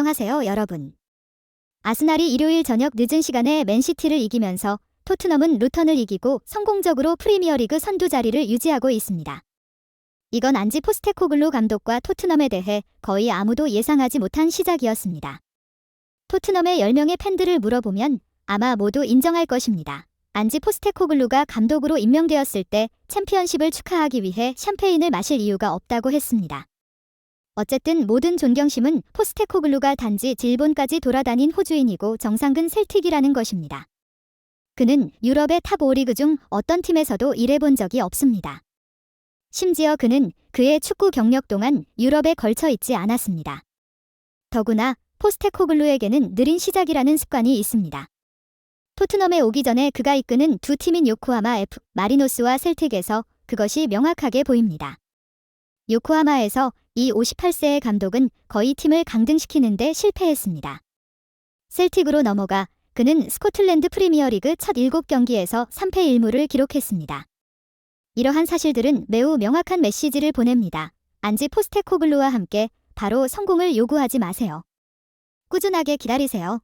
안녕하세요, 여러분. 아스날이 일요일 저녁 늦은 시간에 맨시티를 이기면서 토트넘은 루턴을 이기고 성공적으로 프리미어리그 선두 자리를 유지하고 있습니다. 이건 안지 포스테코글루 감독과 토트넘에 대해 거의 아무도 예상하지 못한 시작이었습니다. 토트넘의 10명의 팬들을 물어보면 아마 모두 인정할 것입니다. 안지 포스테코글루가 감독으로 임명되었을 때 챔피언십을 축하하기 위해 샴페인을 마실 이유가 없다고 했습니다. 어쨌든 모든 존경심은 포스테코글루가 단지 일본까지 돌아다닌 호주인이고 정상근 셀틱이라는 것입니다. 그는 유럽의 탑 5리그 중 어떤 팀에서도 일해본 적이 없습니다. 심지어 그는 그의 축구 경력 동안 유럽에 걸쳐 있지 않았습니다. 더구나 포스테코글루에게는 느린 시작이라는 습관이 있습니다. 토트넘에 오기 전에 그가 이끄는 두 팀인 요코하마 F, 마리노스와 셀틱에서 그것이 명확하게 보입니다. 요코하마에서 이 58세의 감독은 거의 팀을 강등시키는데 실패했습니다. 셀틱으로 넘어가 그는 스코틀랜드 프리미어리그 첫 7경기에서 3패 1무를 기록했습니다. 이러한 사실들은 매우 명확한 메시지를 보냅니다. 안지 포스테코글루와 함께 바로 성공을 요구하지 마세요. 꾸준하게 기다리세요.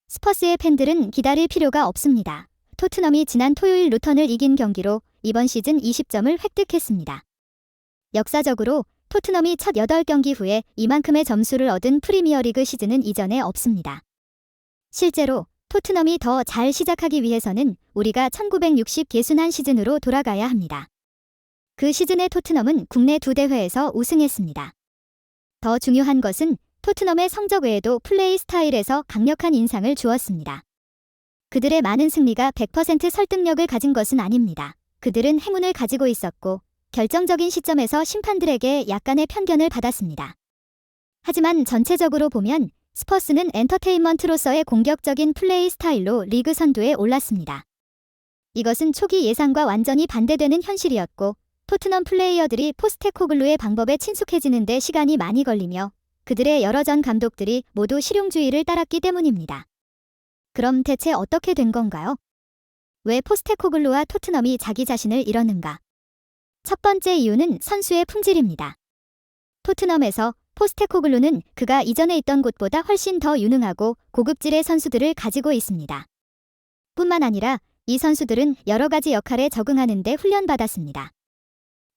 스퍼스의 팬들은 기다릴 필요가 없습니다. 토트넘이 지난 토요일 루턴을 이긴 경기로 이번 시즌 20점을 획득했습니다. 역사적으로 토트넘이 첫 8경기 후에 이만큼의 점수를 얻은 프리미어리그 시즌은 이전에 없습니다. 실제로 토트넘이 더 잘 시작하기 위해서는 우리가 1960 개순한 시즌으로 돌아가야 합니다. 그 시즌에 토트넘은 국내 2대회에서 우승했습니다. 더 중요한 것은 토트넘의 성적 외에도 플레이 스타일에서 강력한 인상을 주었습니다. 그들의 많은 승리가 100% 설득력을 가진 것은 아닙니다. 그들은 행운을 가지고 있었고 결정적인 시점에서 심판들에게 약간의 편견을 받았습니다. 하지만 전체적으로 보면 스퍼스는 엔터테인먼트로서의 공격적인 플레이 스타일로 리그 선두에 올랐습니다. 이것은 초기 예상과 완전히 반대되는 현실이었고 토트넘 플레이어들이 포스테코글루의 방법에 친숙해지는 데 시간이 많이 걸리며 그들의 여러 전 감독들이 모두 실용주의를 따랐기 때문입니다. 그럼 대체 어떻게 된 건가요? 왜 포스테코글루와 토트넘이 자기 자신을 잃었는가? 첫 번째 이유는 선수의 품질입니다. 토트넘에서 포스테코글루는 그가 이전에 있던 곳보다 훨씬 더 유능하고 고급질의 선수들을 가지고 있습니다. 뿐만 아니라 이 선수들은 여러 가지 역할에 적응하는 데 훈련받았습니다.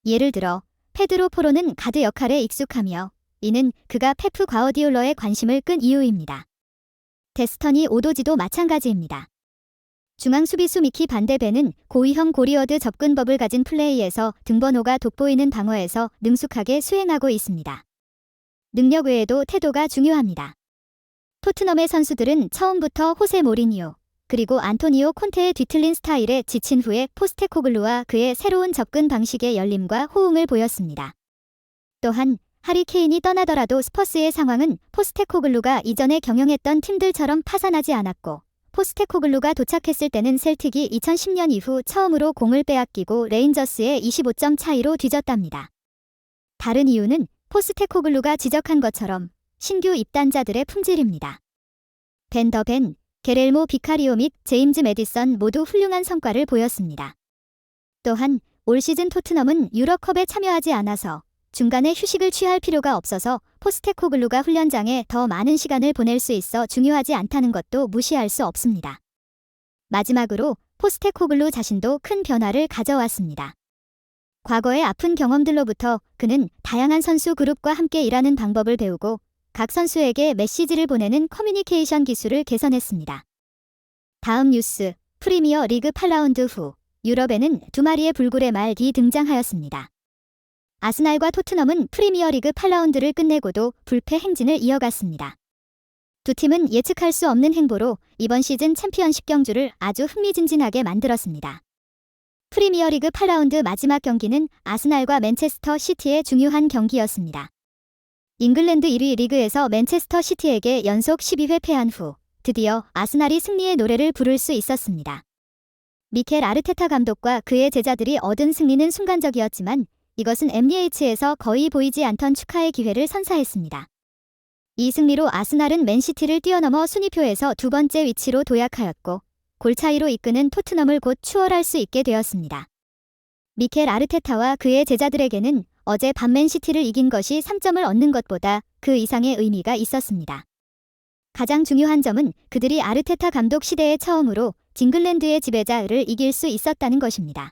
예를 들어 페드로 포로는 가드 역할에 익숙하며 이는 그가 페프 과어디올러의 관심을 끈 이유입니다. 데스터니 오도지도 마찬가지입니다. 중앙 수비수 미키 반데벤은 고위험 고리어드 접근법을 가진 플레이에서 등번호가 돋보이는 방어에서 능숙하게 수행하고 있습니다. 능력 외에도 태도가 중요합니다. 토트넘의 선수들은 처음부터 호세 모리니오 그리고 안토니오 콘테의 뒤틀린 스타일에 지친 후에 포스테코글루와 그의 새로운 접근 방식의 열림과 호응을 보였습니다. 또한 하리 케인이 떠나더라도 스퍼스의 상황은 포스테코글루가 이전에 경영했던 팀들처럼 파산하지 않았고 포스테코글루가 도착했을 때는 셀틱이 2010년 이후 처음으로 공을 빼앗기고 레인저스의 25점 차이로 뒤졌답니다. 다른 이유는 포스테코글루가 지적한 것처럼 신규 입단자들의 품질입니다. 벤 더 벤, 게렐모 비카리오 및 제임즈 매디선 모두 훌륭한 성과를 보였습니다. 또한 올 시즌 토트넘은 유럽컵에 참여하지 않아서 중간에 휴식을 취할 필요가 없어서 포스테코글루가 훈련장에 더 많은 시간을 보낼 수 있어 중요하지 않다는 것도 무시할 수 없습니다. 마지막으로 포스테코글루 자신도 큰 변화를 가져왔습니다. 과거의 아픈 경험들로부터 그는 다양한 선수 그룹과 함께 일하는 방법을 배우고 각 선수에게 메시지를 보내는 커뮤니케이션 기술을 개선했습니다. 다음 뉴스, 프리미어 리그 8라운드 후 유럽에는 두 마리의 불굴의 말이 등장하였습니다. 아스날과 토트넘은 프리미어리그 8라운드를 끝내고도 불패 행진을 이어갔습니다. 두 팀은 예측할 수 없는 행보로 이번 시즌 챔피언십 경주를 아주 흥미진진하게 만들었습니다. 프리미어리그 8라운드 마지막 경기는 아스날과 맨체스터 시티의 중요한 경기였습니다. 잉글랜드 1위 리그에서 맨체스터 시티에게 연속 12회 패한 후 드디어 아스날이 승리의 노래를 부를 수 있었습니다. 미켈 아르테타 감독과 그의 제자들이 얻은 승리는 순간적이었지만 이것은 MDH에서 거의 보이지 않던 축하의 기회를 선사했습니다. 이 승리로 아스날은 맨시티를 뛰어넘어 순위표에서 두 번째 위치로 도약하였고 골 차이로 이끄는 토트넘을 곧 추월할 수 있게 되었습니다. 미켈 아르테타와 그의 제자들에게는 어제 밤 맨시티를 이긴 것이 3점을 얻는 것보다 그 이상의 의미가 있었습니다. 가장 중요한 점은 그들이 아르테타 감독 시대에 처음으로 잉글랜드의 지배자를 이길 수 있었다는 것입니다.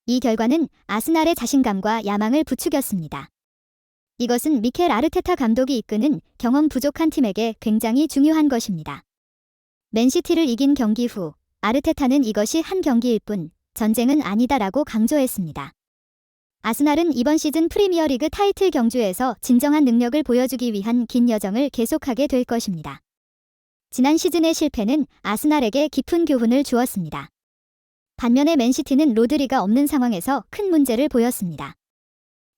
이 결과는 아스날의 자신감과 야망을 부추겼습니다. 이것은 미켈 아르테타 감독이 이끄는 경험 부족한 팀에게 굉장히 중요한 것입니다. 맨시티를 이긴 경기 후 아르테타는 이것이 한 경기일 뿐 전쟁은 아니다라고 강조했습니다. 아스날은 이번 시즌 프리미어리그 타이틀 경주에서 진정한 능력을 보여주기 위한 긴 여정을 계속하게 될 것입니다. 지난 시즌의 실패는 아스날에게 깊은 교훈을 주었습니다. 반면에 맨시티는 로드리가 없는 상황에서 큰 문제를 보였습니다.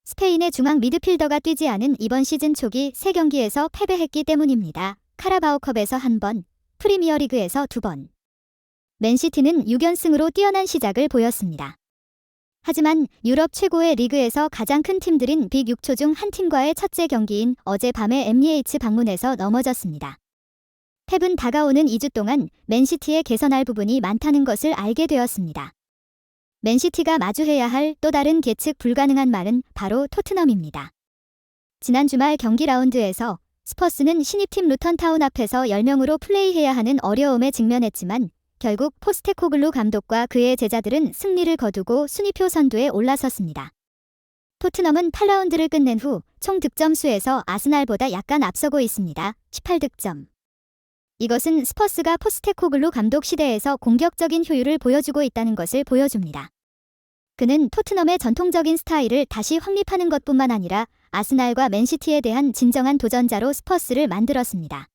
스페인의 중앙 미드필더가 뛰지 않은 이번 시즌 초기 3경기에서 패배했기 때문입니다. 카라바오컵에서 1번, 프리미어리그에서 2번. 맨시티는 6연승으로 뛰어난 시작을 보였습니다. 하지만 유럽 최고의 리그에서 가장 큰 팀들인 빅 6초 중 한 팀과의 첫째 경기인 어젯밤에 MEH 방문에서 넘어졌습니다. 펩은 다가오는 2주 동안 맨시티에 개선할 부분이 많다는 것을 알게 되었습니다. 맨시티가 마주해야 할 또 다른 예측 불가능한 말은 바로 토트넘입니다. 지난 주말 경기 라운드에서 스퍼스는 신입팀 루턴타운 앞에서 10명으로 플레이해야 하는 어려움에 직면했지만 결국 포스테코글루 감독과 그의 제자들은 승리를 거두고 순위표 선두에 올라섰습니다. 토트넘은 8라운드를 끝낸 후 총 득점수에서 아스날보다 약간 앞서고 있습니다. 18득점. 이것은 스퍼스가 포스테코글루 감독 시대에서 공격적인 효율을 보여주고 있다는 것을 보여줍니다. 그는 토트넘의 전통적인 스타일을 다시 확립하는 것뿐만 아니라 아스날과 맨시티에 대한 진정한 도전자로 스퍼스를 만들었습니다.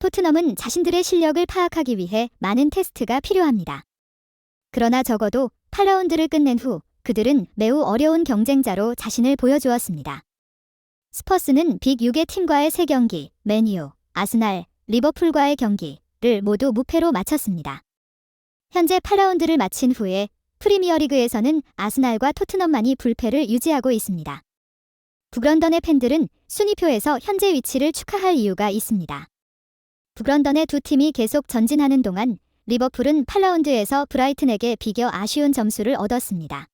토트넘은 자신들의 실력을 파악하기 위해 많은 테스트가 필요합니다. 그러나 적어도 8라운드를 끝낸 후 그들은 매우 어려운 경쟁자로 자신을 보여주었습니다. 스퍼스는 빅 6의 팀과의 3경기, 맨유, 아스날, 리버풀과의 경기를 모두 무패로 마쳤습니다. 현재 8라운드를 마친 후에 프리미어리그에서는 아스날과 토트넘만이 불패를 유지하고 있습니다. 북런던의 팬들은 순위표에서 현재 위치를 축하할 이유가 있습니다. 북런던의 두 팀이 계속 전진하는 동안 리버풀은 8라운드에서 브라이튼에게 비겨 아쉬운 점수를 얻었습니다.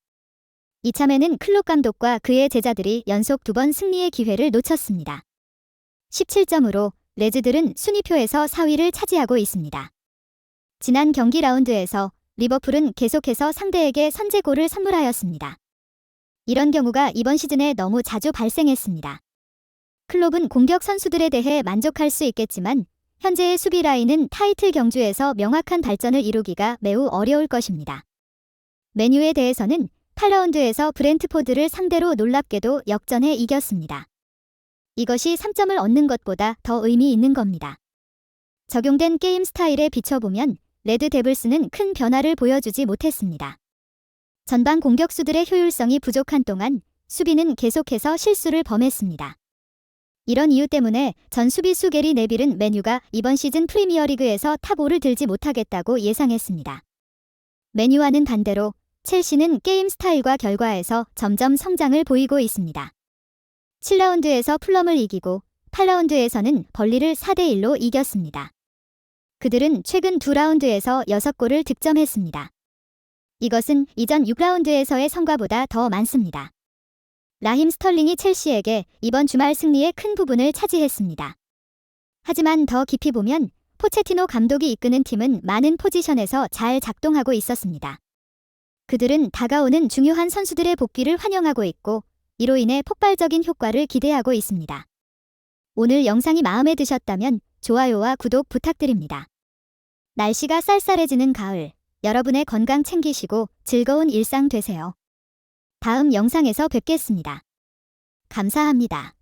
이참에는 클롭 감독과 그의 제자들이 연속 2번 승리의 기회를 놓쳤습니다. 17점으로 레즈들은 순위표에서 4위를 차지하고 있습니다. 지난 경기 라운드에서 리버풀은 계속해서 상대에게 선제골을 선물하였습니다. 이런 경우가 이번 시즌에 너무 자주 발생했습니다. 클롭은 공격 선수들에 대해 만족할 수 있겠지만 현재의 수비 라인은 타이틀 경주에서 명확한 발전을 이루기가 매우 어려울 것입니다. 맨유에 대해서는 8라운드에서 브렌트포드를 상대로 놀랍게도 역전해 이겼습니다. 이것이 3점을 얻는 것보다 더 의미 있는 겁니다. 적용된 게임 스타일에 비춰보면 레드 데블스는 큰 변화를 보여주지 못했습니다. 전방 공격수들의 효율성이 부족한 동안 수비는 계속해서 실수를 범했습니다. 이런 이유 때문에 전 수비수 게리 네빌은 맨유가 이번 시즌 프리미어리그에서 탑5를 들지 못하겠다고 예상했습니다. 맨유와는 반대로 첼시는 게임 스타일과 결과에서 점점 성장을 보이고 있습니다. 7라운드에서 풀럼을 이기고 8라운드에서는 벌리를 4대1로 이겼습니다. 그들은 최근 2라운드에서 6골을 득점했습니다. 이것은 이전 6라운드에서의 성과보다 더 많습니다. 라힘 스털링이 첼시에게 이번 주말 승리의 큰 부분을 차지했습니다. 하지만 더 깊이 보면 포체티노 감독이 이끄는 팀은 많은 포지션에서 잘 작동하고 있었습니다. 그들은 다가오는 중요한 선수들의 복귀를 환영하고 있고 이로 인해 폭발적인 효과를 기대하고 있습니다. 오늘 영상이 마음에 드셨다면 좋아요와 구독 부탁드립니다. 날씨가 쌀쌀해지는 가을, 여러분의 건강 챙기시고 즐거운 일상 되세요. 다음 영상에서 뵙겠습니다. 감사합니다.